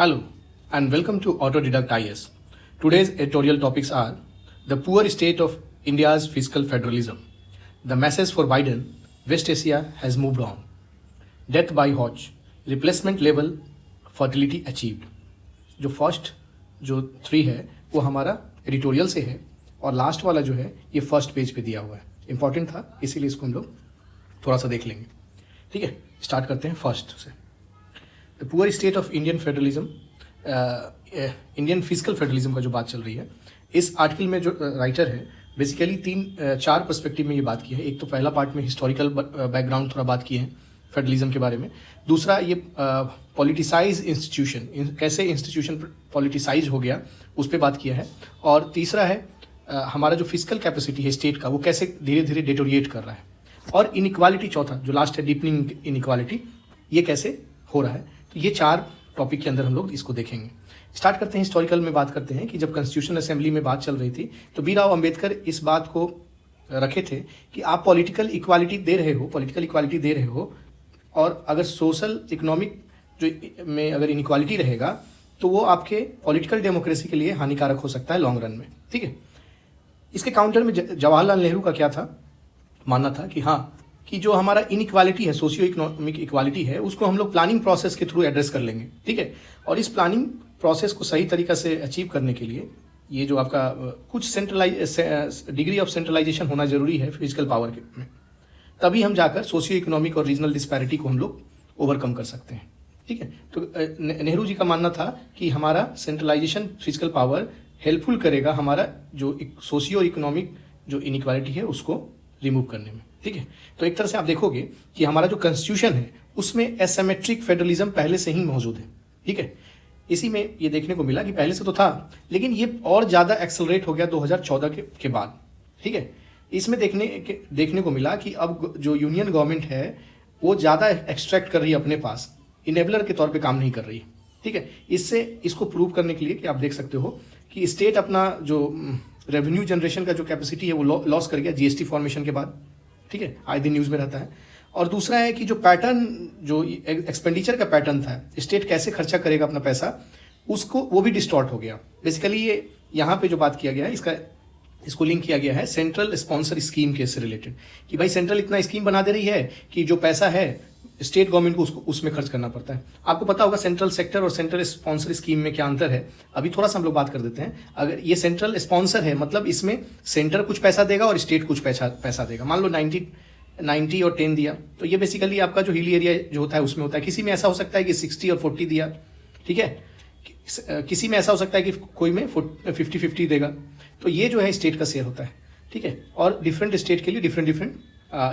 Hello and welcome to Autodidact IS. Today's editorial topics are the poor state of India's fiscal federalism, the message for Biden, West Asia has moved on, death by Hodge, replacement level fertility achieved. जो first जो 3 है वो हमारा editorial से है और last वाला जो है ये फर्स्ट पेज पे दिया हुआ है, इंपॉर्टेंट था इसीलिए इसको हम लोग थोड़ा सा देख लेंगे. ठीक है, स्टार्ट करते हैं फर्स्ट से. The poor state of Indian federalism, Indian physical federalism का जो बात चल रही है इस आर्टिकल में जो राइटर है बेसिकली 3-4 पर्सपेक्टिव में ये बात की है. एक तो पहला पार्ट में हिस्टोरिकल बैकग्राउंड थोड़ा बात की है फेडरलिज्म के बारे में. दूसरा ये पॉलिटिसाइज इंस्टीट्यूशन, कैसे इंस्टीट्यूशन पॉलिटिसाइज हो गया उस पर बात किया है. और तीसरा है हमारा जो फिजिकल कैपेसिटी है स्टेट का वो कैसे धीरे धीरे डिटोरिएट कर रहा है. और इनइक्वालिटी चौथा जो लास्ट है डीपनिंग इनइक्वालिटी, ये कैसे हो रहा है. तो ये 4 टॉपिक के अंदर हम लोग इसको देखेंगे. स्टार्ट करते हैं हिस्टोरिकल में. बात करते हैं कि जब कॉन्स्टिट्यूशन असेंबली में बात चल रही थी तो बी राव अम्बेडकर इस बात को रखे थे कि आप पॉलिटिकल इक्वालिटी दे रहे हो और अगर सोशल इकोनॉमिक जो में अगर इनइक्वालिटी रहेगा तो वो आपके पॉलिटिकल डेमोक्रेसी के लिए हानिकारक हो सकता है लॉन्ग रन में. ठीक है, इसके काउंटर में जवाहरलाल नेहरू का क्या था, मानना था कि हाँ कि जो हमारा इनइक्वालिटी है, सोशियो इकोनॉमिक इक्वालिटी है, उसको हम लोग प्लानिंग प्रोसेस के थ्रू एड्रेस कर लेंगे. ठीक है, और इस प्लानिंग प्रोसेस को सही तरीका से अचीव करने के लिए ये जो आपका कुछ डिग्री ऑफ सेंट्रलाइजेशन होना जरूरी है फिजिकल पावर के में, तभी हम जाकर सोशियो इकोनॉमिक और रीजनल डिस्पैरिटी को हम लोग ओवरकम कर सकते हैं. ठीक है, तो नेहरू जी का मानना था कि हमारा सेंट्रलाइजेशन फिजिकल पावर हेल्पफुल करेगा हमारा जो सोशियो इकोनॉमिक जो इनइक्वालिटी है उसको रिमूव करने में. ठीक है, तो एक तरह से आप देखोगे कि हमारा जो कॉन्स्टिट्यूशन है उसमें एसिमेट्रिक फेडरलिज्म पहले से ही मौजूद है. ठीक है, इसी में ये देखने को मिला कि पहले से तो था लेकिन ये और ज़्यादा एक्सेलरेट हो गया 2014 के बाद. ठीक है, इसमें देखने को मिला कि अब जो यूनियन गवर्नमेंट है वो ज़्यादा एक्सट्रैक्ट कर रही है अपने पास, इनेबलर के तौर पे काम नहीं कर रही. ठीक है, इसको प्रूव करने के लिए कि आप देख सकते हो कि स्टेट अपना जो रेवेन्यू जनरेशन का जो कैपेसिटी है वो लॉस कर गया जीएसटी फॉर्मेशन के बाद. ठीक है, आए दिन न्यूज़ में रहता है. और दूसरा है कि जो पैटर्न, जो एक्सपेंडिचर का पैटर्न था, स्टेट कैसे खर्चा करेगा अपना पैसा, उसको वो भी डिस्टॉर्ट हो गया. बेसिकली ये यहाँ पे जो बात किया गया है इसको लिंक किया गया है सेंट्रल स्पॉन्सर स्कीम के से रिलेटेड कि भाई सेंट्रल इतना स्कीम बना दे रही है कि जो पैसा है स्टेट गवर्नमेंट को उसमें खर्च करना पड़ता है. आपको पता होगा सेंट्रल सेक्टर और सेंट्रल स्पॉन्सर स्कीम में क्या अंतर है. अभी थोड़ा सा हम लोग बात कर देते हैं. अगर ये सेंट्रल स्पॉन्सर है मतलब इसमें सेंटर कुछ पैसा देगा और स्टेट कुछ पैसा देगा. मान लो 90 और 10 दिया तो ये बेसिकली आपका जो हिली एरिया जो होता है उसमें होता है. किसी में ऐसा हो सकता है कि 60 और 40 दिया. ठीक है, किसी में ऐसा हो सकता है कि कोई में 50-50 देगा. तो ये जो है स्टेट का शेयर होता है. ठीक है, और डिफरेंट स्टेट के लिए डिफरेंट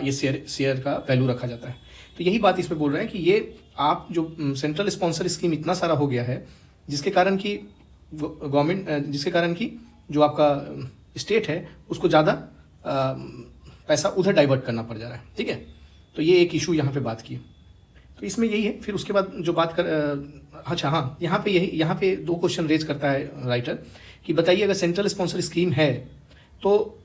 ये शेयर का वैल्यू रखा जाता है. तो यही बात इसमें बोल रहे हैं कि ये आप जो सेंट्रल स्पॉन्सर स्कीम इतना सारा हो गया है जिसके कारण कि जो आपका स्टेट है उसको ज़्यादा पैसा उधर डाइवर्ट करना पड़ जा रहा है. ठीक है, तो ये एक इशू यहाँ पे बात की. तो इसमें यही है. फिर उसके बाद जो बात कर अच्छा हाँ यहाँ पे 2 क्वेश्चन रेज करता है राइटर कि बताइए अगर सेंट्रल स्पॉन्सर स्कीम है तो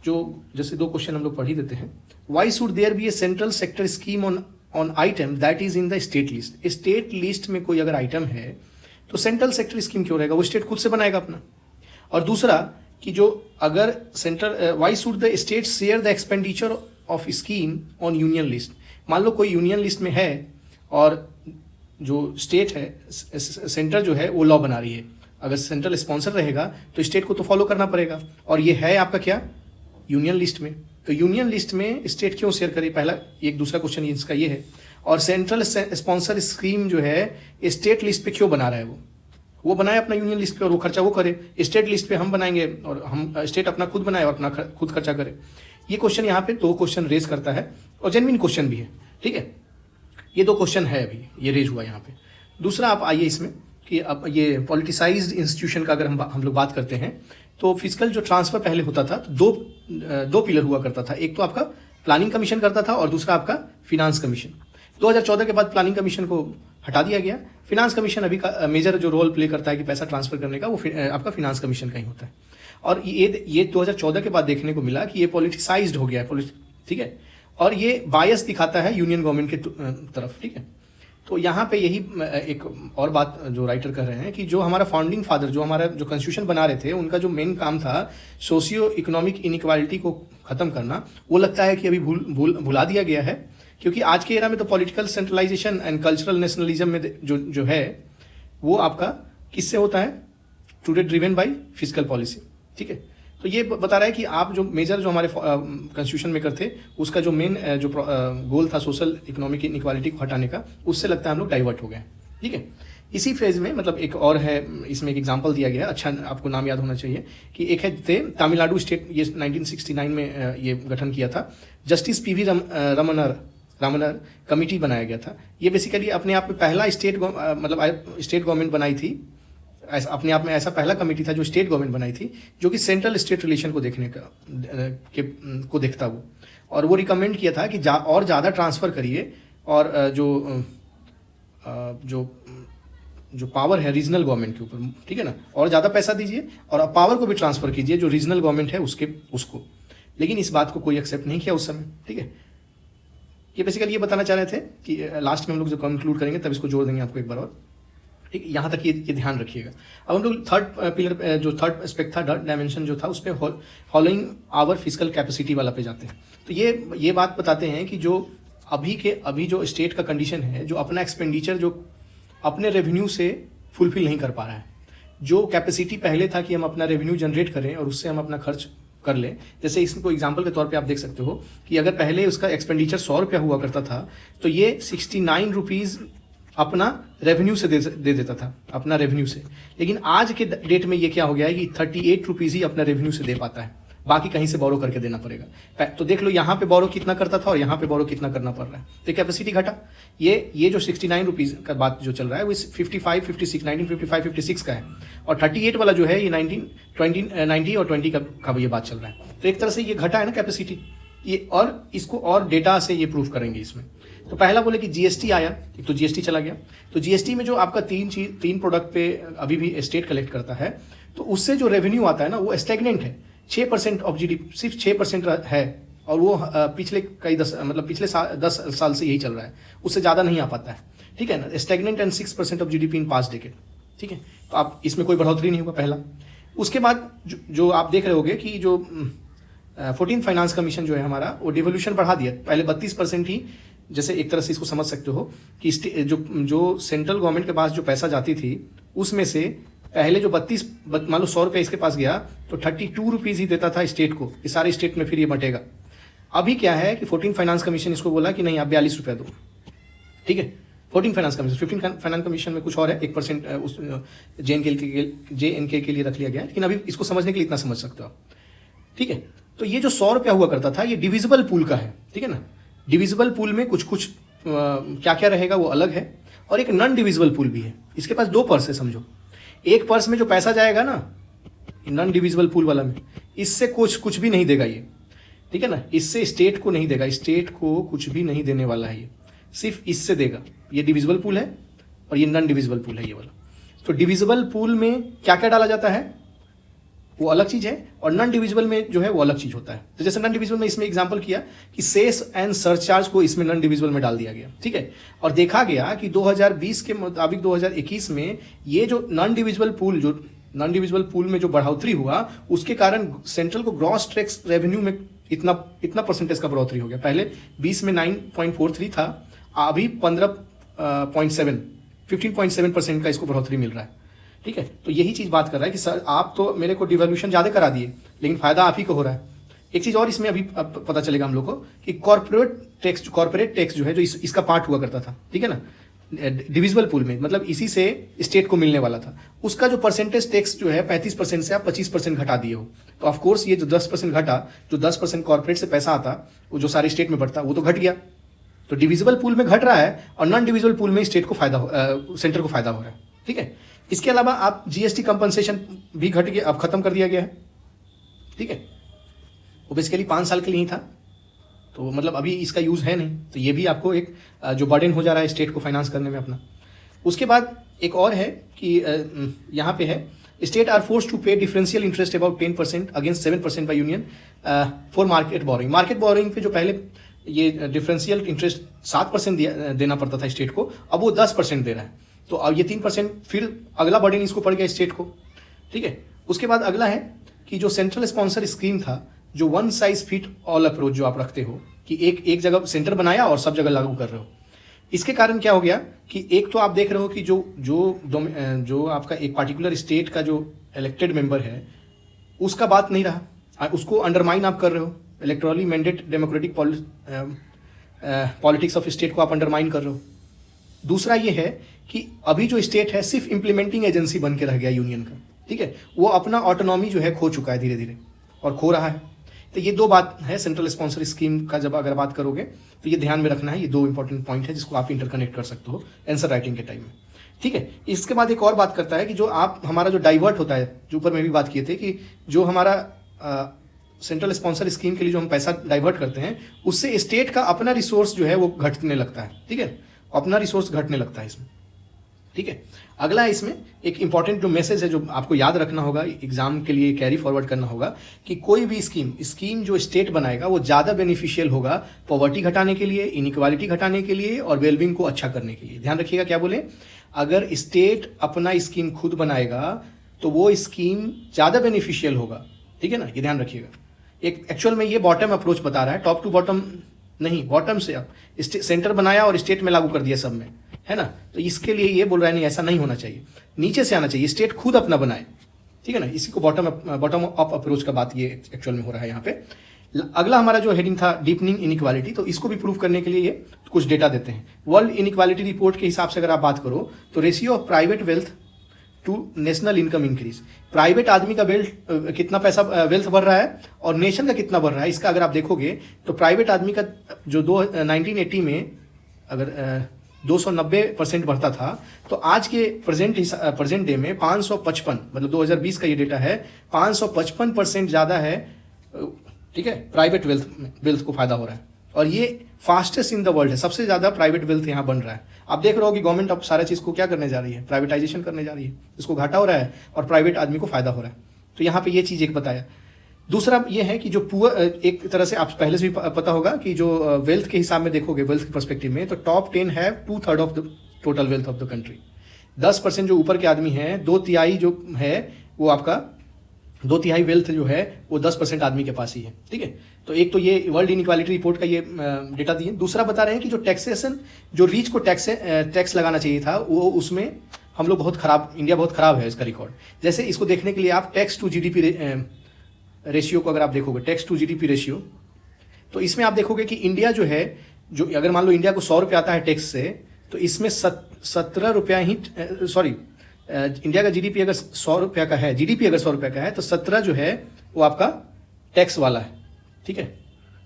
जो जैसे 2 क्वेश्चन हम लोग पढ़ ही देते हैं. Why should there be a central sector scheme on item that is in the state list. State list में कोई अगर आइटम है तो सेंट्रल सेक्टर स्कीम क्यों रहेगा, वो स्टेट खुद से बनाएगा अपना. और दूसरा कि जो अगर central why should the state share the expenditure of scheme on union list. मान लो कोई यूनियन लिस्ट में है और जो स्टेट है सेंटर जो है वो लॉ बना रही है. अगर सेंट्रल स्पॉन्सर रहेगा तो स्टेट को तो फॉलो करना पड़ेगा और ये है आपका क्या यूनियन लिस्ट में. तो यूनियन लिस्ट में स्टेट क्यों शेयर करे, पहला एक दूसरा क्वेश्चन इसका ये है. और सेंट्रल स्पॉन्सर स्कीम जो है स्टेट लिस्ट पे क्यों बना रहा है, वो बनाए अपना यूनियन लिस्ट पे और वो खर्चा वो करे. स्टेट लिस्ट पे हम बनाएंगे और हम स्टेट अपना खुद बनाए और अपना खुद खर्चा करे. ये क्वेश्चन यहाँ पे 2 क्वेश्चन रेज करता है और जेन्युइन क्वेश्चन भी है. ठीक है, ये 2 क्वेश्चन है अभी ये रेज हुआ यहाँ पे. दूसरा आप आइए इसमें कि अब ये पॉलिटिसाइज्ड इंस्टीट्यूशन का अगर हम लोग बात करते हैं तो फिजिकल जो ट्रांसफर पहले होता था तो दो पिलर हुआ करता था. एक तो आपका प्लानिंग कमीशन करता था और दूसरा आपका फिनांस कमीशन. 2014 के बाद प्लानिंग कमीशन को हटा दिया गया. फिनांस कमीशन अभी का मेजर जो रोल प्ले करता है कि पैसा ट्रांसफर करने का वो आपका फिनांस कमीशन का ही होता है. और ये 2014 के बाद देखने को मिला कि ये पॉलिटिसाइज्ड हो गया है. ठीक है, और ये बायस दिखाता है यूनियन गवर्नमेंट के तरफ. ठीक है, तो यहाँ पे यही एक और बात जो राइटर कर रहे हैं कि जो हमारा फाउंडिंग फादर, जो हमारा जो कॉन्स्टिट्यूशन बना रहे थे, उनका जो मेन काम था सोशियो इकोनॉमिक इनइक्वालिटी को ख़त्म करना, वो लगता है कि अभी भुला दिया गया है। क्योंकि आज के एरा में तो political centralization and cultural nationalism में जो है वो आपका किससे होता है, today driven by fiscal policy. ठीक है, तो ये बता रहा है कि आप जो मेजर जो हमारे कॉन्स्टिट्यूशन मेकर थे, उसका जो मेन जो गोल था सोशल इकोनॉमिक इनइक्वालिटी को हटाने का, उससे लगता है हम लोग डाइवर्ट हो गए। ठीक है, इसी फेज में मतलब एक और है, इसमें एक एग्जांपल दिया गया है, अच्छा आपको नाम याद होना चाहिए कि एक है थे तमिलनाडु स्टेट, ये 1969 में ये गठन किया था, जस्टिस पीवी रामनर कमिटी बनाया गया था। ये बेसिकली अपने आप में पहला स्टेट गवर्नमेंट बनाई थी, अपने आप में ऐसा पहला कमेटी था जो स्टेट गवर्नमेंट बनाई थी, जो कि सेंट्रल स्टेट रिलेशन को देखने को देखता वो, और वो रिकमेंड किया था कि और ज़्यादा ट्रांसफ़र करिए, और जो पावर है रीजनल गवर्नमेंट के ऊपर, ठीक है ना, और ज़्यादा पैसा दीजिए और पावर को भी ट्रांसफ़र कीजिए जो रीजनल गवर्नमेंट है उसको। लेकिन इस बात को कोई एक्सेप्ट नहीं किया उस समय। ठीक है, ये बेसिकली ये बताना चाह रहे थे कि लास्ट में हम लोग जो कंक्लूड करेंगे तब इसको जोड़ देंगे आपको एक बार और। ठीक, यहाँ तक ये ध्यान रखिएगा। अब हम लोग थर्ड पिलर, जो थर्ड एस्पेक्ट था, थर्ड डायमेंशन जो था, उस पर फॉलोइंग आवर फिजिकल कैपेसिटी वाला पे जाते हैं। तो ये बात बताते हैं कि जो अभी जो स्टेट का कंडीशन है, जो अपना एक्सपेंडिचर जो अपने रेवेन्यू से फुलफिल नहीं कर पा रहा है, जो कैपेसिटी पहले था कि हम अपना रेवेन्यू जनरेट करें और उससे हम अपना खर्च कर लें। जैसे इसको एग्जाम्पल के तौर पे आप देख सकते हो कि अगर पहले उसका एक्सपेंडिचर 100 रुपया हुआ करता था, तो ये 69 रुपीज़ अपना रेवेन्यू से दे देता था, अपना रेवेन्यू से। लेकिन आज के डेट में ये क्या हो गया है कि 38 रुपीज़ ही अपना रेवेन्यू से दे पाता है, बाकी कहीं से बोरो करके देना पड़ेगा। तो देख लो यहाँ पे बोरो कितना करता था और यहाँ पे बोरो कितना करना पड़ रहा है, तो कैपेसिटी घटा। ये जो 69 रुपीज़ का बात जो चल रहा है वो 1955-56 का है, और 38 वाला जो है ये 1920 और 20 का ये बात चल रहा है। तो एक तरह से ये घटा है ना कैपेसिटी ये, और इसको और डेटा से ये प्रूव करेंगे इसमें। तो पहला बोले कि जीएसटी आया, एक तो जीएसटी चला गया, तो जीएसटी में जो आपका तीन प्रोडक्ट पे अभी भी स्टेट कलेक्ट करता है, तो उससे जो रेवेन्यू आता है ना वो स्टैग्नेंट है, 6% ऑफ जीडीपी, सिर्फ 6% है, और वो पिछले 10 साल से यही चल रहा है, उससे ज़्यादा नहीं आ पाता है। ठीक है ना, stagnant and 6% of GDP in past decade. ठीक है, तो आप इसमें कोई बढ़ोतरी नहीं होगा पहला। उसके बाद जो आप देख रहे होगे कि जो 14 फाइनेंस कमीशन जो है हमारा, वो डिवोल्यूशन बढ़ा दिया। पहले 32% ही, जैसे एक तरह से इसको समझ सकते हो कि जो सेंट्रल गवर्नमेंट के पास जो पैसा जाती थी, उसमें से पहले जो 32, मान लो 100 रुपये इसके पास गया, तो 32 रुपीज़ ही देता था स्टेट को, ये सारे स्टेट में फिर ये बटेगा। अभी क्या है कि 14 फाइनेंस कमीशन इसको बोला कि नहीं, आप 42 रुपये दो। ठीक है, 14 फाइनेंस कमीशन, 15 फाइनेंस कमीशन में कुछ और है, 1% उस JNK के लिए रख लिया गया है, लेकिन अभी इसको समझने के लिए इतना समझ सकते हो आप। ठीक है, तो ये जो 100 रुपया हुआ करता था, ये डिविजिबल पूल का है। ठीक है ना, डिविजिबल पूल में कुछ क्या क्या रहेगा वो अलग है, और एक नॉन डिविजिबल पूल भी है। इसके पास 2 पर्स है समझो, एक पर्स में जो पैसा जाएगा ना नॉन डिविजिबल पूल वाला में, इससे कुछ भी नहीं देगा ये। ठीक है ना, इससे स्टेट को नहीं देगा, स्टेट को कुछ भी नहीं देने वाला है ये, सिर्फ इससे देगा। ये डिविजिबल पूल है और ये नॉन डिविजिबल पूल है ये वाला। तो डिविजिबल पूल में क्या क्या डाला जाता है वो अलग चीज है, और नॉन डिविजिबल में जो है वो अलग चीज होता है। तो जैसे नॉन डिविजिबल में इसमें एग्जांपल किया कि सेस एंड सरचार्ज को इसमें नॉन डिविजिबल में डाल दिया गया। ठीक है, और देखा गया कि 2020 के मुताबिक 2021 में ये जो नॉन डिविजिबल पूल में जो बढ़ोतरी हुआ, उसके कारण सेंट्रल को ग्रॉस टैक्स रेवेन्यू में इतना परसेंटेज का बढ़ोतरी हो गया। पहले 20 में 9.43 था, अभी 15.7% का इसको बढ़ोतरी मिल रहा है। ठीक है, तो यही चीज बात कर रहा है कि सर आप तो मेरे को डिवोल्यूशन ज्यादा करा दिए, लेकिन फायदा आप ही को हो रहा है। एक चीज और इसमें अभी पता चलेगा हम लोग को कि कॉर्पोरेट टैक्स जो है, जो इसका पार्ट हुआ करता था, ठीक है ना, डिविजिबल पूल में, मतलब इसी से स्टेट को मिलने वाला था, उसका जो परसेंटेज टैक्स जो है 35% से आप 25% घटा दिए हो। तो ऑफकोर्स ये जो 10% घटा, जो 10% कॉर्पोरेट से पैसा आता, वो जो सारे स्टेट में बढ़ता, वो तो घट गया। तो डिविजिबल पूल में घट रहा है और नॉन डिविजिबल पूल में स्टेट को सेंटर को फायदा हो रहा है। ठीक है, इसके अलावा आप जीएसटी कंपनसेशन भी घट गया, अब खत्म कर दिया गया है। ठीक है, वो बेसिकली 5 साल के लिए ही था, तो मतलब अभी इसका यूज है नहीं, तो ये भी आपको एक जो बर्डन हो जा रहा है स्टेट को फाइनेंस करने में अपना। उसके बाद एक और है कि यहाँ पे है, स्टेट आर फोर्स टू पे differential interest about 10% against 7% by union for market borrowing. Market borrowing पे जो पहले ये डिफरेंशियल इंटरेस्ट 7% देना पड़ता था स्टेट को, अब वो 10% दे रहा है। तो अब ये 3% फिर अगला बर्डन इसको पड़ गया स्टेट को, ठीक है। उसके बाद अगला है कि जो सेंट्रल स्पॉन्सर स्कीम था, जो one size fit all approach जो आप रखते हो कि एक जगह सेंटर बनाया और सब जगह लागू कर रहे हो, इसके कारण क्या हो गया कि एक तो आप देख रहे हो कि जो आपका एक पार्टिकुलर स्टेट का जो इलेक्टेड मेंबर है उसका बात नहीं रहा, उसको अंडरमाइन आप कर रहे हो। Electorally mandate democratic politics of state को आप अंडरमाइन कर रहे हो। दूसरा ये है कि अभी जो स्टेट है सिर्फ इंप्लीमेंटिंग एजेंसी बन के रह गया यूनियन का, ठीक है। वो अपना ऑटोनॉमी जो है खो चुका है धीरे धीरे और खो रहा है। तो ये दो बात है सेंट्रल स्पॉन्सर स्कीम का, जब अगर बात करोगे तो ये ध्यान में रखना है। ये दो इंपॉर्टेंट पॉइंट है जिसको आप इंटरकनेक्ट कर सकते हो आंसर राइटिंग के टाइम में, ठीक है। इसके बाद एक और बात करता है कि जो आप हमारा जो डाइवर्ट होता है, जो ऊपर में भी बात किए थे कि जो हमारा सेंट्रल स्पॉन्सर स्कीम के लिए जो हम पैसा डाइवर्ट करते हैं उससे स्टेट का अपना रिसोर्स जो है वो घटने लगता है, ठीक है। अपना रिसोर्स घटने लगता है इसमें, ठीक है। अगला है इसमें एक इंपॉर्टेंट जो मैसेज है जो आपको याद रखना होगा, एग्जाम के लिए कैरी फॉरवर्ड करना होगा कि कोई भी स्कीम जो स्टेट बनाएगा वो ज़्यादा बेनिफिशियल होगा पॉवर्टी घटाने के लिए, इनइक्वालिटी घटाने के लिए और वेलबींग को अच्छा करने के लिए। ध्यान रखिएगा क्या बोले, अगर स्टेट अपना स्कीम खुद बनाएगा तो वो स्कीम ज़्यादा बेनिफिशियल होगा, ठीक है ना, ये ध्यान रखिएगा। एक एक्चुअल में ये बॉटम अप्रोच बता रहा है, टॉप टू बॉटम नहीं, बॉटम से अप। सेंटर बनाया और स्टेट में लागू कर दिया सब में, है ना। तो इसके लिए ये बोल रहा है नहीं, ऐसा नहीं होना चाहिए, नीचे से आना चाहिए, स्टेट खुद अपना बनाए, ठीक है ना। इसी को बॉटम अप अप्रोच का बात ये एक्चुअल में हो रहा है यहाँ पे। अगला हमारा जो हेडिंग था डीपनिंग इनइक्वालिटी, तो इसको भी प्रूव करने के लिए ये कुछ डेटा देते हैं। वर्ल्ड इनइक्वालिटी रिपोर्ट के हिसाब से अगर आप बात करो तो ratio of private wealth to national income increase, private आदमी का कितना पैसा वेल्थ बढ़ रहा है और नेशन का कितना बढ़ रहा है, इसका अगर आप देखोगे तो प्राइवेट आदमी का जो 1980 में अगर 290% बढ़ता था, तो आज के प्रेजेंट डे में 555, मतलब 2020 का ये डेटा है, 555% ज़्यादा है, ठीक है। प्राइवेट वेल्थ को फायदा हो रहा है और ये फास्टेस्ट इन द वर्ल्ड है, सबसे ज़्यादा प्राइवेट वेल्थ यहाँ बन रहा है। आप देख रहे हो कि गवर्नमेंट अब सारा चीज़ को क्या करने जा रही है, प्राइवेटाइजेशन करने जा रही है, इसको घाटा हो रहा है और प्राइवेट आदमी को फायदा हो रहा है। तो यहाँ पे ये चीज़ एक बताया। दूसरा ये है कि जो पुअर, एक तरह से आप पहले से भी पता होगा कि जो वेल्थ के हिसाब में देखोगे, वेल्थ के पर्सपेक्टिव में, तो टॉप 10 है 2/3 of the total wealth of the country. 10% जो ऊपर के आदमी हैं, 2/3 जो है वो आपका 2/3 वेल्थ जो है वो 10% आदमी के पास ही है, ठीक है। तो एक तो ये वर्ल्ड इनइक्वालिटी रिपोर्ट का ये डेटा दिए। दूसरा बता रहे हैं कि जो टैक्सेशन, जो रीच को टैक्स लगाना चाहिए था, वो उसमें हम लोग बहुत खराब, इंडिया बहुत खराब है इसका रिकॉर्ड। जैसे इसको देखने के लिए आप टैक्स टू जीडीपी रेशियो को अगर आप देखोगे, टैक्स टू जीडीपी रेशियो, तो इसमें आप देखोगे कि इंडिया जो है, जो अगर मान लो इंडिया को 100 रुपये आता है टैक्स से, तो इसमें 17 रुपया ही, सॉरी, इंडिया का जीडीपी अगर 100 रुपया का है, जीडीपी अगर 100 रुपया का है, तो 17 जो है वो आपका टैक्स वाला है, ठीक है,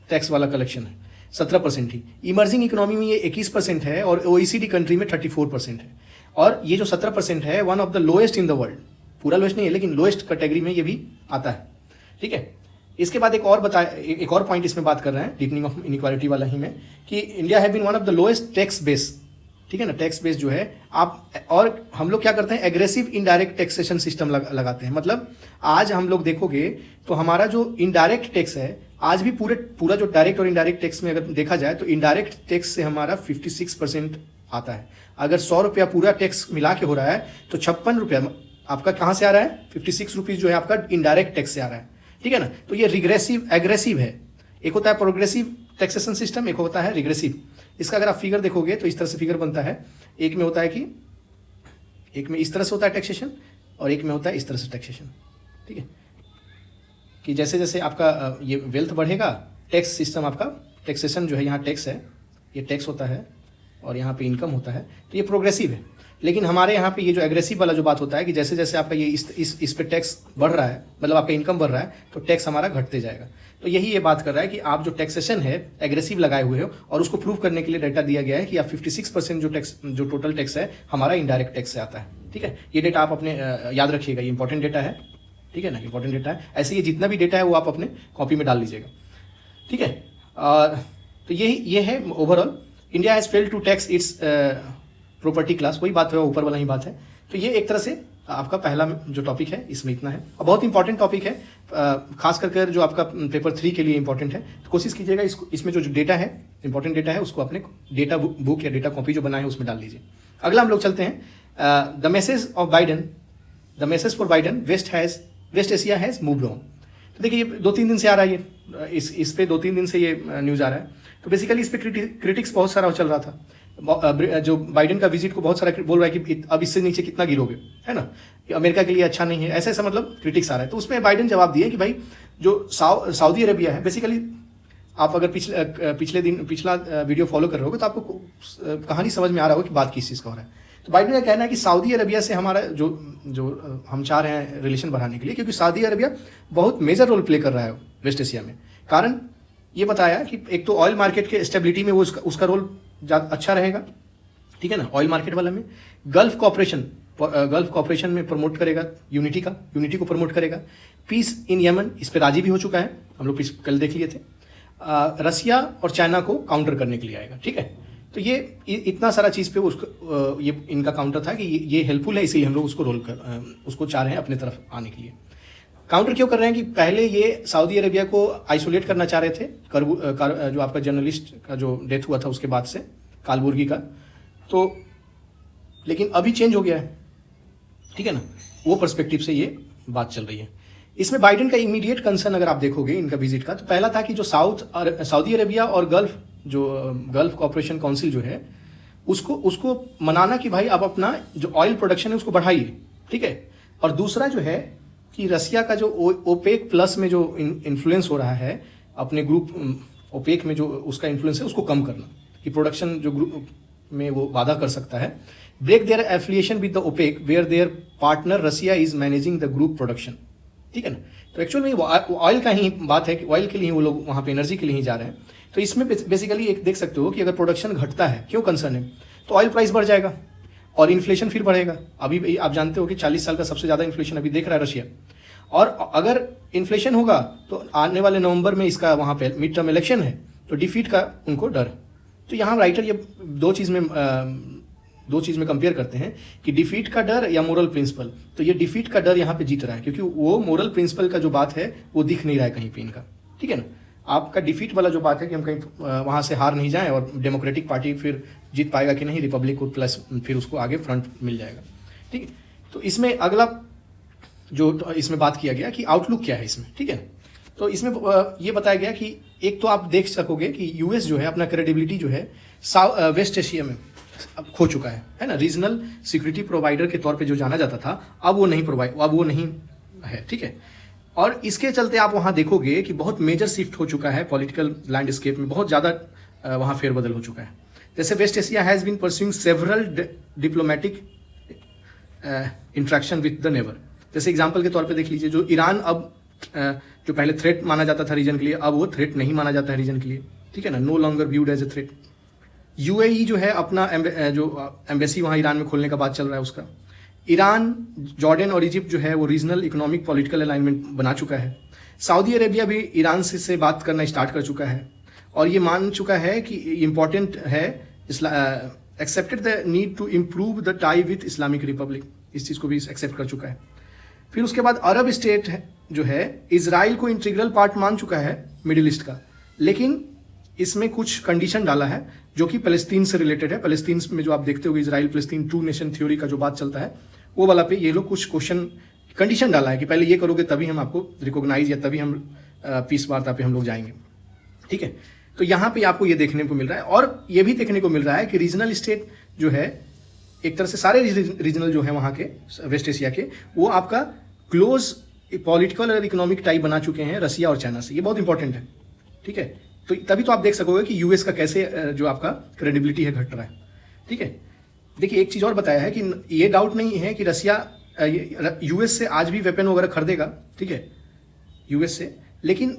टैक्स वाला कलेक्शन है, 17% ही। इमर्जिंग इकोनॉमी में ये 21% है और OECD कंट्री में 34% है। और ये जो 17% है, one of the lowest in the world, पूरा लोएस्ट नहीं है लेकिन लोएस्ट कैटेगरी में ये भी आता है, ठीक है। इसके बाद एक और पॉइंट इसमें बात कर रहे हैं डीपनिंग ऑफ इनइक्वालिटी वाला ही में, कि India have been one of the lowest tax base, ठीक है ना। टैक्स बेस जो है आप, और हम लोग क्या करते हैं, एग्रेसिव इनडायरेक्ट टैक्सेशन सिस्टम लगाते हैं। मतलब आज हम लोग देखोगे तो हमारा जो इनडायरेक्ट टैक्स है, आज भी पूरा जो डायरेक्ट और इनडायरेक्ट टैक्स में अगर देखा जाए तो इनडायरेक्ट टैक्स से हमारा 56% आता है। अगर 100 रुपया पूरा टैक्स मिला के हो रहा है तो 56 रुपया आपका कहाँ से आ रहा है, 56 रुपीज जो है आपका इनडायरेक्ट टैक्स से आ रहा है, ठीक है ना। तो ये रिग्रेसिव एग्रेसिव है। एक होता है प्रोग्रेसिव टैक्सेशन सिस्टम, एक होता है रिग्रेसिव। इसका अगर आप फिगर देखोगे तो इस तरह से फिगर बनता है। एक में होता है कि एक में इस तरह से होता है टैक्सेशन और एक में होता है इस तरह से टैक्सेशन, ठीक है। कि जैसे जैसे आपका ये वेल्थ बढ़ेगा, टैक्स सिस्टम आपका, टैक्सेशन जो है, यहाँ टैक्स है, ये टैक्स होता है और यहाँ पे इनकम होता है, तो ये प्रोग्रेसिव है। लेकिन हमारे यहाँ पे ये जो एग्रेसिव वाला जो बात होता है कि जैसे जैसे आपका ये इस पे टैक्स बढ़ रहा है, मतलब आपका इनकम बढ़ रहा है, तो टैक्स हमारा घटते जाएगा। तो यही ये बात कर रहा है कि आप जो टैक्सेशन है एग्रेसिव लगाए हुए हो, और उसको प्रूव करने के लिए डाटा दिया गया है कि आप 56% जो टोटल टैक्स है हमारा इनडायरेक्ट टैक्स से आता है, ठीक है। ये डेटा आप अपने याद रखिएगा, ये इंपॉर्टेंट डेटा है, ठीक है ना, इंपॉर्टेंट डेटा है। ऐसे ये जितना भी डेटा है वो आप अपने कॉपी में डाल लीजिएगा, ठीक है। तो ये है overall, India has failed to tax its property class, वही बात है, ऊपर वाला ही बात है। तो ये एक तरह से आपका पहला जो टॉपिक है इसमें इतना है। और बहुत इंपॉर्टेंट टॉपिक है, खास कर जो आपका पेपर 3 के लिए इंपॉर्टेंट है, तो कोशिश कीजिएगा इसमें जो डेटा है, इंपॉर्टेंट डेटा है, उसको अपने डेटा बुक या डेटा कॉपी जो बनाए है उसमें डाल लीजिए। अगला हम लोग चलते हैं, the message of Biden, the message for Biden, West Asia has moved on. तो देखिए ये 2-3 दिन से आ रहा है, ये इस पे 2-3 दिन से ये न्यूज़ आ रहा है। तो बेसिकली इस पे क्रिटिक्स बहुत सारा चल रहा था। जो बाइडन का विजिट को बहुत सारा बोल रहा है कि अब इससे नीचे कितना गिरोगे, है ना, अमेरिका के लिए अच्छा नहीं है, ऐसा ऐसा मतलब क्रिटिक्स आ रहा है। तो उसमें बाइडन जवाब दिए कि भाई जो सऊदी अरेबिया है, बेसिकली आप अगर पिछला वीडियो फॉलो कर रहे होगे तो आपको कहानी समझ में आ रहा होगा कि बात किस चीज़ का हो रहा है। तो बाइडन का कहना है कि सऊदी अरेबिया से हमारा जो हम चाह रहे हैं रिलेशन बढ़ाने के लिए, क्योंकि सऊदी अरेबिया बहुत मेजर रोल प्ले कर रहा है वेस्ट एशिया में। कारण ये बताया कि एक तो ऑयल मार्केट के स्टेबिलिटी में वो उसका रोल अच्छा रहेगा, ठीक है ना, ऑयल मार्केट वाला में। गल्फ कॉपरेशन में प्रमोट करेगा, यूनिटी को प्रमोट करेगा। पीस इन यमन, इस पर राजी भी हो चुका है, हम लोग कल देख लिए थे। रसिया और चाइना को काउंटर करने के लिए आएगा, ठीक है। तो ये इतना सारा चीज़ पे उसको ये इनका काउंटर था कि ये हेल्पफुल है, इसीलिए हम लोग उसको चाह रहे हैं अपने तरफ आने के लिए। काउंटर क्यों कर रहे हैं कि पहले ये सऊदी अरेबिया को आइसोलेट करना चाह रहे थे, जो आपका जर्नलिस्ट का जो डेथ हुआ था उसके बाद से, कालबुर्गी का, तो लेकिन अभी चेंज हो गया है, ठीक है ना, वो पर्सपेक्टिव से ये बात चल रही है। इसमें बाइडन का इमीडिएट कंसर्न अगर आप देखोगे इनका विजिट का, तो पहला था कि जो सऊदी अरेबिया और गल्फ कॉपरेशन काउंसिल जो है उसको मनाना कि भाई आप अपना जो ऑयल प्रोडक्शन है उसको बढ़ाइए, ठीक है। और दूसरा जो है कि रसिया का जो ओपेक प्लस में जो इन्फ्लुएंस हो रहा है अपने ग्रुप ओपेक में, जो उसका इन्फ्लुएंस है उसको कम करना, कि प्रोडक्शन जो ग्रुप में वो वादा कर सकता है। Break their affiliation with the OPEC where their partner Russia is managing the group production, ठीक है ना। तो एक्चुअल में ऑयल का ही बात है कि ऑयल के लिए वो लोग वहाँ पे एनर्जी के लिए ही जा रहे हैं। तो इसमें बेसिकली एक देख सकते हो कि अगर प्रोडक्शन घटता है, क्यों कंसर्न है, तो ऑयल प्राइस बढ़ जाएगा और इन्फ्लेशन फिर बढ़ेगा। अभी आप जानते हो कि 40 साल का सबसे ज़्यादा इन्फ्लेशन अभी देख रहा है रशिया, और अगर इन्फ्लेशन होगा तो आने वाले नवंबर में इसका वहाँ पे मिड टर्म इलेक्शन है, तो डिफीट का उनको डर। तो यहाँ राइटर ये दो चीज़ में कंपेयर करते हैं कि डिफीट का डर या मोरल प्रिंसिपल। तो ये डिफीट का डर यहाँ पे जीत रहा है, क्योंकि वो मोरल प्रिंसिपल का जो बात है वो दिख नहीं रहा है कहीं पे इनका, ठीक है ना। आपका डिफीट वाला जो बात है कि हम कहीं वहाँ से हार नहीं जाएं, और डेमोक्रेटिक पार्टी फिर जीत पाएगा कि नहीं, रिपब्लिक को प्लस फिर उसको आगे फ्रंट मिल जाएगा, ठीक है। तो इसमें अगला जो इसमें बात किया गया कि आउटलुक क्या है इसमें, ठीक है। तो इसमें ये बताया गया कि एक तो आप देख सकोगे कि यूएस जो है अपना क्रेडिबिलिटी जो है वेस्ट एशिया में अब खो चुका है ना। रीजनल सिक्योरिटी प्रोवाइडर के तौर पे जो जाना जाता था, अब वो नहीं है, ठीक है। और इसके चलते आप वहाँ देखोगे कि बहुत मेजर शिफ्ट हो चुका है पॉलिटिकल लैंडस्केप में, बहुत ज़्यादा वहाँ फेरबदल हो चुका है। जैसे West Asia has been pursuing several diplomatic interaction with the neighbour. जैसे एग्जाम्पल के तौर पे देख लीजिए, जो ईरान अब जो पहले थ्रेट माना जाता था रीजन के लिए, अब वो थ्रेट नहीं माना जाता है रीजन के लिए, ठीक है ना, no longer viewed as a threat. UAE जो है अपना जो एम्बेसी वहाँ ईरान में खोलने का बात चल रहा है उसका। ईरान, जॉर्डन और इजिप्ट जो है वो रीजनल इकोनॉमिक पॉलिटिकल अलाइनमेंट बना चुका है। सऊदी अरेबिया भी ईरान से बात करना स्टार्ट कर चुका है, और ये मान चुका है कि इम्पॉर्टेंट है, accepted the need to improve the tie with Islamic republic, इस चीज़ को भी एक्सेप्ट कर चुका है। फिर उसके बाद अरब स्टेट जो है इजराइल को इंटीग्रल पार्ट मान चुका है मिडिल ईस्ट का, लेकिन इसमें कुछ कंडीशन डाला है जो कि फलस्तीन से रिलेटेड है। फलस्तीन में जो आप देखते हो इजराइल फलस्तीन 2 नेशन थ्योरी का जो बात चलता है, वो वाला पे ये लोग कुछ कंडीशन डाला है कि पहले ये करोगे तभी हम आपको रिकॉग्नाइज, या तभी हम पीस वार्ता पे हम लोग जाएंगे, ठीक है। तो यहाँ पे आपको ये देखने को मिल रहा है, और ये भी देखने को मिल रहा है कि रीजनल स्टेट जो है एक तरह से सारे रीजनल जो है वहाँ के वेस्ट एशिया के, वो आपका क्लोज पॉलिटिकल और इकोनॉमिक टाई बना चुके हैं रसिया और चाइना से। ये बहुत इंपॉर्टेंट है, ठीक है। तो तभी तो आप देख सकोगे कि यूएस का कैसे जो आपका क्रेडिबिलिटी है घट रहा है, ठीक है। देखिए एक चीज़ और बताया है कि ये डाउट नहीं है कि रसिया यूएस से आज भी वेपन वगैरह खरीदेगा, ठीक है, यूएस से, लेकिन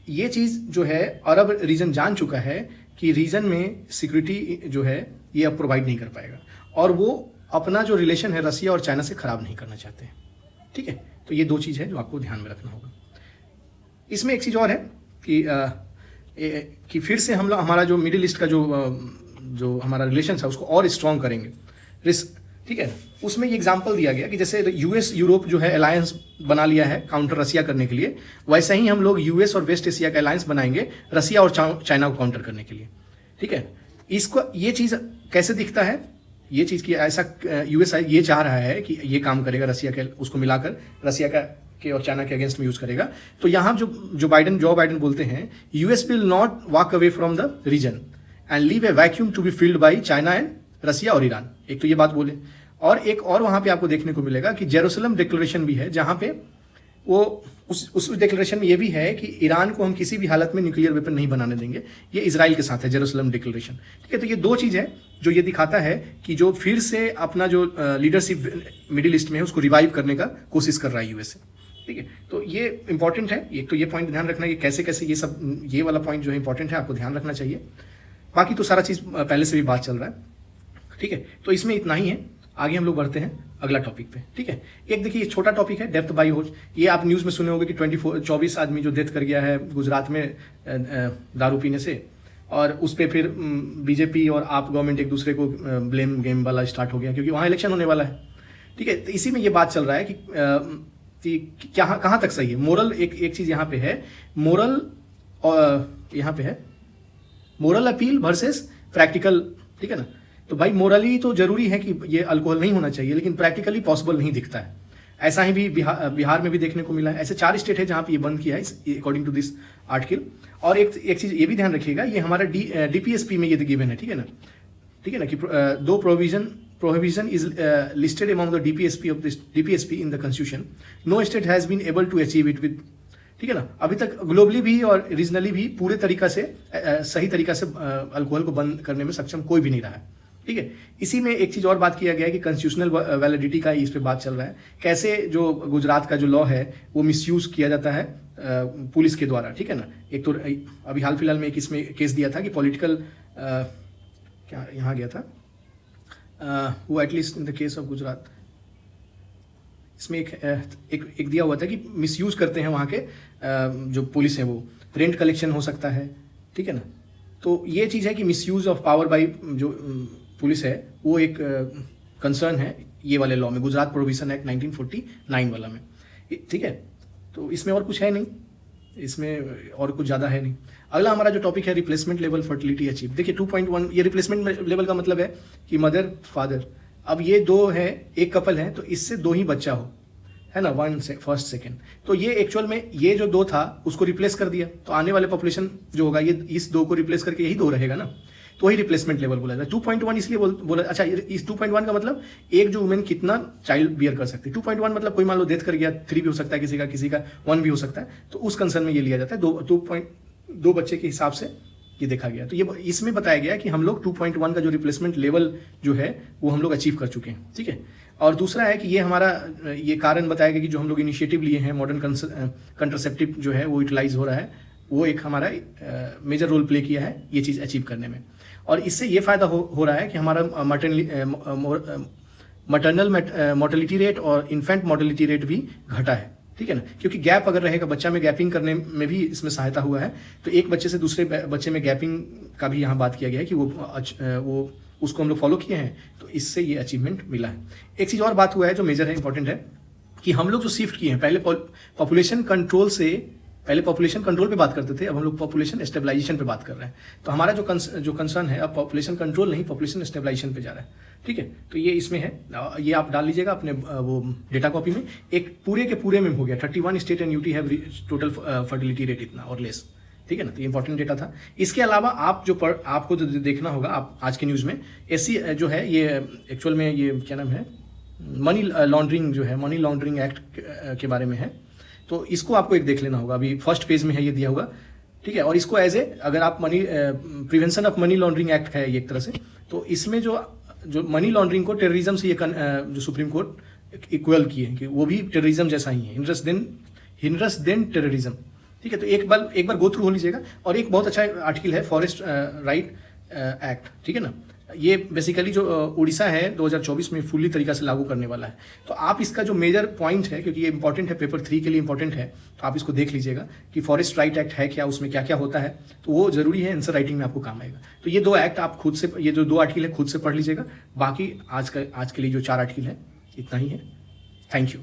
ये चीज़ जो है अरब रीजन जान चुका है कि रीजन में सिक्योरिटी जो है ये अब प्रोवाइड नहीं कर पाएगा, और वो अपना जो रिलेशन है रसिया और चाइना से खराब नहीं करना चाहते हैं, ठीक है। तो ये दो चीज़ है जो आपको ध्यान में रखना होगा। इसमें एक चीज़ और है कि फिर से हमारा जो मिडिल ईस्ट का जो हमारा रिलेशन है उसको और स्ट्रॉन्ग करेंगे, ठीक है। उसमें ये एग्जांपल दिया गया कि जैसे यूएस यूरोप जो है अलायंस बना लिया है काउंटर रसिया करने के लिए, वैसे ही हम लोग यूएस और वेस्ट एशिया का अलायंस बनाएंगे रसिया और चाइना को काउंटर करने के लिए, ठीक है। इसको ये चीज़ कैसे दिखता है, ये चीज़ की ऐसा यूएस ये चाह रहा है कि ये काम करेगा, रसिया के उसको मिलाकर रसिया के और चाइना के अगेंस्ट में यूज करेगा। तो यहाँ जो जो बाइडन बोलते हैं, US will not walk away from the region and leave a vacuum to be filled by China and Russia और ईरान। एक तो ये बात बोले, और एक और वहां पे आपको देखने को मिलेगा कि जेरूसलम डिक्लेरेशन भी है, जहां पे वो उस डिक्लेरेशन में ये भी है कि ईरान को हम किसी भी हालत में न्यूक्लियर वेपन नहीं बनाने देंगे। ये इजराइल के साथ है जेरूसलम डिक्लेरेशन, ठीक है। तो ये दो चीज है जो ये दिखाता है कि जो फिर से अपना जो लीडरशिप मिडिल ईस्ट में है उसको रिवाइव करने का कोशिश कर रहा है यूएसए, ठीक है। तो ये इंपॉर्टेंट है, एक तो ये पॉइंट ध्यान रखना, ये कैसे कैसे ये सब, ये वाला पॉइंट जो है इंपॉर्टेंट है, आपको ध्यान रखना चाहिए। बाकी तो सारा चीज पहले से भी बात चल रहा है, ठीक है। तो इसमें इतना ही है, आगे हम लोग बढ़ते हैं अगला टॉपिक पे, ठीक है। एक देखिए छोटा टॉपिक है डेथ बाई होज। ये आप न्यूज़ में सुने होंगे कि 24 आदमी जो डेथ कर गया है गुजरात में दारू पीने से, और उस पर फिर बीजेपी और आप गवर्नमेंट एक दूसरे को ब्लेम गेम वाला स्टार्ट हो गया, क्योंकि वहाँ इलेक्शन होने वाला है, ठीक है। तो इसी में ये बात चल रहा है कि क्या कहाँ तक सही है मोरल। एक चीज़ यहाँ पे है मोरल, यहाँ पे है मोरल अपील वर्सेस प्रैक्टिकल, ठीक है ना। तो भाई मोरली तो जरूरी है कि ये अल्कोहल नहीं होना चाहिए, लेकिन प्रैक्टिकली पॉसिबल नहीं दिखता है। ऐसा ही भी बिहार में भी देखने को मिला है। ऐसे 4 स्टेट है जहां पे ये बंद किया है अकॉर्डिंग टू दिस आर्टिकल। और एक चीज ये भी ध्यान रखिएगा, ये हमारा डीपीएसपी में ये गिवन है, ठीक है ना, ठीक है ना, कि though prohibition is listed among the DPSP in the constitution, no state has been able to achieve it with, ठीक है ना। अभी तक ग्लोबली भी और रीजनली भी पूरे तरीका से सही तरीका से अल्कोहल को बंद करने में सक्षम कोई भी नहीं रहा है, ठीक है। इसी में एक चीज और बात किया गया है कि कॉन्स्टिट्यूशनल वैलिडिटी का इस पे बात चल रहा है, कैसे जो गुजरात का जो लॉ है वो मिसयूज किया जाता है पुलिस के द्वारा, ठीक है ना। एक तो अभी हाल फिलहाल में एक इसमें केस दिया था कि पॉलिटिकल क्या यहाँ गया था वो, at least in the case of Gujarat, इसमें एक दिया हुआ था कि मिसयूज करते हैं वहाँ के जो पुलिस है, वो रेंट कलेक्शन हो सकता है, ठीक है ना। तो ये चीज़ है कि मिसयूज ऑफ पावर बाय जो पुलिस है वो एक कंसर्न है ये वाले लॉ में, गुजरात प्रोहिबिशन एक्ट 1949 वाला में, ठीक है। तो इसमें और कुछ है नहीं, इसमें और कुछ ज़्यादा है नहीं। अगला हमारा जो टॉपिक है रिप्लेसमेंट लेवल फर्टिलिटी अचीव। देखिए 2.1, ये रिप्लेसमेंट लेवल का मतलब है कि मदर फादर, अब ये दो है, एक कपल है तो इससे 2 ही बच्चा हो, है ना, 1 फर्स्ट सेकेंड। तो ये एक्चुअल में ये जो 2 था उसको रिप्लेस कर दिया, तो आने वाले पॉपुलेशन जो होगा ये इस 2 को रिप्लेस करके यही 2 रहेगा ना, तो वही रिप्लेसमेंट लेवल बोला जाता है। 2.1 इसलिए बोला, अच्छा इस 2.1 का मतलब एक जो वुमेन कितना चाइल्ड बियर कर सकती है। 2.1 मतलब कोई मान लो डेथ कर गया, 3 भी हो सकता है किसी का 1 भी हो सकता है, तो उस कंसर्न में ये लिया जाता है। 2 बच्चे के हिसाब से ये देखा गया। तो ये इसमें बताया गया कि हम लोग 2.1 का जो रिप्लेसमेंट लेवल जो है वो हम लोग अचीव कर चुके हैं, ठीक है। और दूसरा है कि ये हमारा ये कारण बताया गया कि जो हम लोग इनिशिएटिव लिए हैं मॉडर्न कंट्रासेप्टिव जो है वो यूटिलाइज हो रहा है, वो एक हमारा मेजर रोल प्ले किया है ये चीज़ अचीव करने में। और इससे ये फायदा हो रहा है कि हमारा मटर्नल मोर्टेलिटी रेट और इन्फेंट मोर्टेलिटी रेट भी घटा है, ठीक है ना, क्योंकि गैप अगर रहेगा बच्चा में गैपिंग करने में भी इसमें सहायता हुआ है। तो एक बच्चे से दूसरे बच्चे में गैपिंग का भी यहाँ बात किया गया है कि वो उसको हम लोग फॉलो किए हैं, तो इससे ये अचीवमेंट मिला है। एक चीज़ और बात हुआ है जो मेजर है, इंपॉर्टेंट है, कि हम लोग जो शिफ्ट किए हैं, पहले पॉपुलेशन कंट्रोल पे बात करते थे, अब हम लोग पॉपुलेशन स्टेबलाइजेशन पे बात कर रहे हैं। तो हमारा जो कंसर्न है अब पॉपुलेशन कंट्रोल नहीं, पॉपुलेशन स्टेबलाइजेशन पे जा रहा है, ठीक है। तो ये इसमें है, ये आप डाल लीजिएगा अपने वो डेटा कॉपी में। एक पूरे के पूरे में हो गया 31 state and UT have total fertility rate इतना और लेस, ठीक है ना। तो इंपॉर्टेंट डेटा था। इसके अलावा आपको जो देखना होगा, आप आज के न्यूज़ में एससी जो है ये एक्चुअल में ये क्या नाम है, मनी लॉन्ड्रिंग जो है, मनी लॉन्ड्रिंग एक्ट के बारे में है, तो इसको आपको एक देख लेना होगा। अभी फर्स्ट पेज में है ये दिया होगा, ठीक है। और इसको एज अगर आप prevention of money laundering act है एक तरह से, तो इसमें जो मनी लॉन्ड्रिंग को टेररिज्म से ये जो सुप्रीम कोर्ट इक्वल किए हैं कि वो भी टेररिज्म जैसा ही है, हिंड्रस देन टेररिज्म, ठीक है। तो एक बार गो थ्रू हो लीजिएगा। और एक बहुत अच्छा आर्टिकल है फॉरेस्ट राइट एक्ट, ठीक है ना, ये बेसिकली जो उड़ीसा है 2024 में फुल्ली तरीका से लागू करने वाला है। तो आप इसका जो मेजर पॉइंट है, क्योंकि ये इंपॉर्टेंट है, पेपर 3 के लिए इंपॉर्टेंट है, तो आप इसको देख लीजिएगा कि फॉरेस्ट राइट एक्ट है क्या, उसमें क्या क्या होता है, तो वो जरूरी है, आंसर राइटिंग में आपको काम आएगा। तो ये 2 एक्ट आप खुद से, ये जो 2 आर्टिकल है खुद से पढ़ लीजिएगा। बाकी आज के लिए जो 4 आर्टिकल है इतना ही है। Thank you.